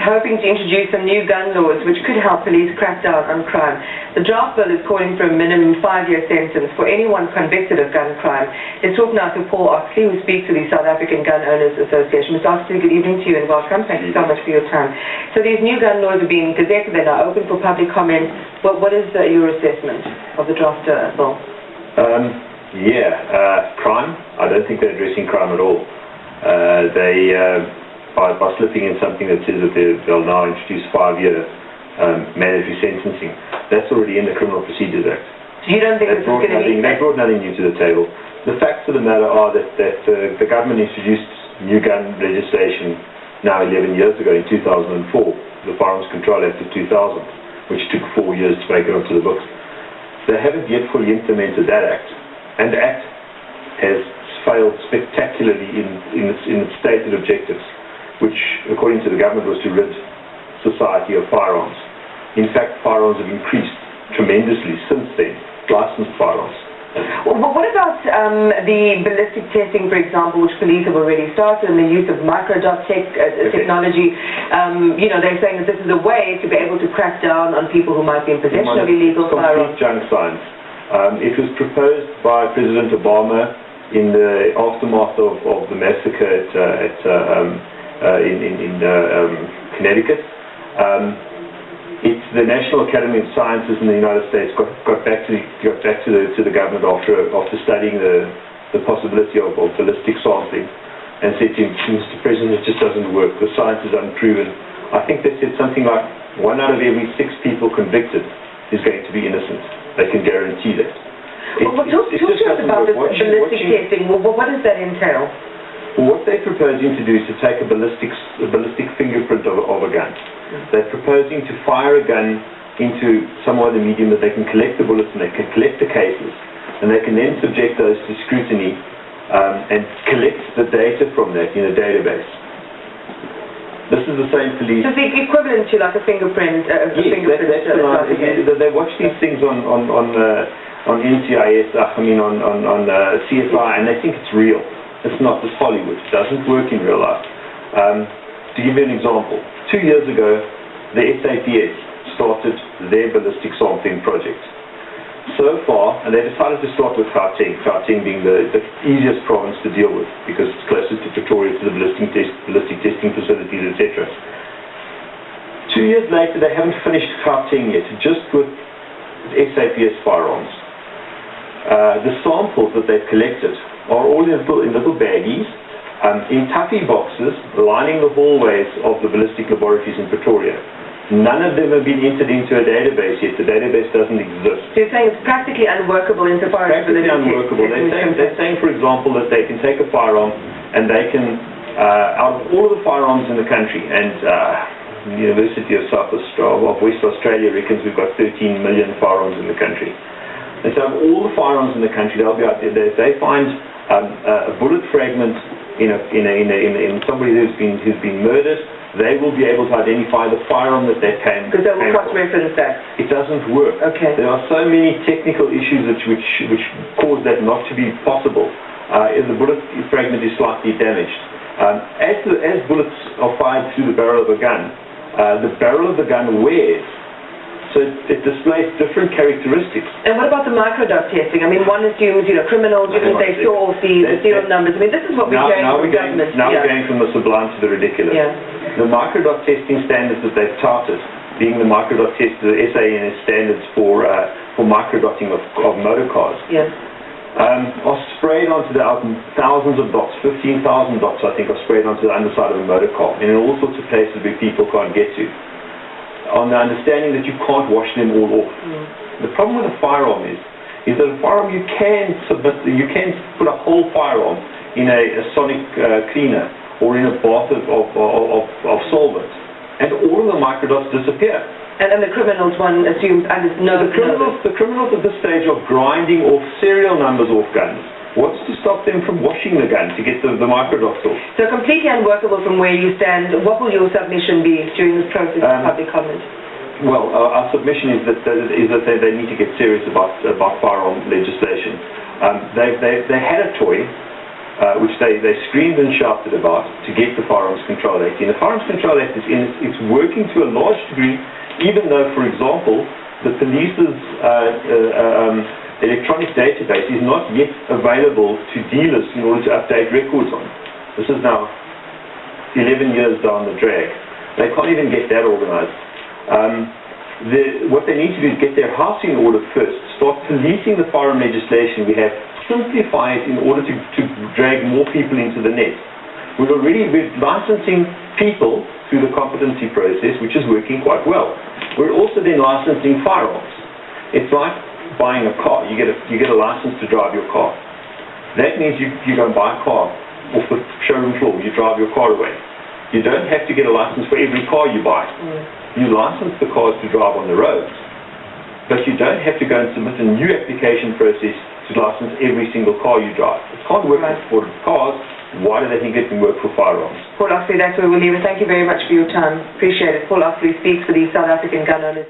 hoping to introduce some new gun laws which could help police crack down on crime. The draft bill is calling for a minimum 5-year sentence for anyone convicted of gun crime. Let's talk now to Paul Oxley, who speaks to the South African Gun Owners Association. Mr. Oxley, good evening to you and welcome. Thank you so much for your time. So these new gun laws are being gazetted. They're now open for public comment. What is your assessment of the draft bill? Crime. I don't think they're addressing crime at all. By slipping in something that says that they'll now introduce 5-year mandatory sentencing, that's already in the Criminal Procedures Act. So you don't think this is going to be... They brought nothing new to the table. The facts of the matter are that the government introduced new gun legislation now 11 years ago in 2004, the Firearms Control Act of 2000, which took 4 years to make it onto the books. They haven't yet fully implemented that act, and the act has failed spectacularly in its stated objectives, which, according to the government, was to rid society of firearms. In fact, firearms have increased tremendously since then, licensed firearms. Well, what about the ballistic testing, for example, which police have already started, and the use of microdot technology? They're saying that this is a way to be able to crack down on people who might be in possession of illegal firearms. Complete junk science. It was proposed by President Obama in the aftermath of the massacre in Connecticut. It's the National Academy of Sciences in the United States got back to the government after studying the possibility of ballistic sampling, and said to him, Mr. President, it just doesn't work. The science is unproven. I think they said something like 1 out of every 6 people convicted is going to be innocent. They can guarantee that. Talk to us about this ballistic testing. What does that entail? What they're proposing to do is to take a ballistic fingerprint of a gun. They're proposing to fire a gun into some other medium that they can collect the bullets and they can collect the cases, and they can then subject those to scrutiny and collect the data from that in a database. This is the same police. So it's equivalent to like a fingerprint. They watch these things on NCIS, on CSI, and they think it's real. It's not. It's Hollywood. It doesn't work in real life. To give you an example, 2 years ago, the SAPS started their ballistic sampling project. So far, and they decided to start with Gauteng being the easiest province to deal with because it's closest to Pretoria, to the ballistic testing facilities, etc. 2 years later, they haven't finished Gauteng yet, just with SAPS firearms. The samples that they've collected are all in little baggies, in taffy boxes lining the hallways of the ballistic laboratories in Pretoria. None of them have been entered into a database yet. The database doesn't exist. So you're saying it's practically unworkable insofar as practically unworkable. They're saying, for example, that they can take a firearm and they can, out of all of the firearms in the country, and the University of West Australia reckons we've got 13 million firearms in the country. And so of all the firearms in the country, they'll be out there. If they find a bullet fragment in somebody who's been murdered, they will be able to identify the firearm that came from. Because they will cross-reference that. It doesn't work. Okay. There are so many technical issues which cause that not to be possible. If the bullet fragment is slightly damaged, as bullets are fired through the barrel of a gun wears. So it displays different characteristics. And what about the microdot testing? I mean, one assumes, criminals, they store off the serial numbers. I mean, this is what we're hearing from government. Now we're going from the sublime to the ridiculous. Yeah. The microdot testing standards that they've touted, being the microdot test, the SANS standards for microdotting of motor cars, yes, are sprayed onto thousands of dots, 15,000 dots, I think, are sprayed onto the underside of a motor car, and in all sorts of places where people can't get to, on the understanding that you can't wash them all off. The problem with a firearm is that a firearm you can put a whole firearm in a sonic cleaner or in a bath of solvent, and all of the microdots disappear. And the criminals, one assumes, the criminals at this stage are grinding off serial numbers off guns. What's to stop them from washing the gun to get the microdots off? So completely unworkable from where you stand. What will your submission be during this process of public comment? Well, our submission is that they need to get serious about firearm legislation. They had a toy which they screamed and shouted about to get the Firearms Control Act in. The Firearms Control Act it's working to a large degree, even though, for example, the police's electronic database is not yet available to dealers in order to update records on. This is now 11 years down the drag. They can't even get that organized. What they need to do is get their house in order first, start policing the firearm legislation we have, simplify it in order to drag more people into the net. We're licensing people through the competency process, which is working quite well. We're also then licensing firearms. It's like buying a car. You get a license to drive your car. That means you go and buy a car off the showroom floor. You drive your car away. You don't have to get a license for every car you buy. You license the cars to drive on the roads, but you don't have to go and submit a new application process to license every single car you drive. It can't work for cars. Why do they think it can work for firearms? Paul Oxley, that's where we'll leave it. Thank you very much for your time. Appreciate it. Paul Oxley speaks for the South African Gun Owners.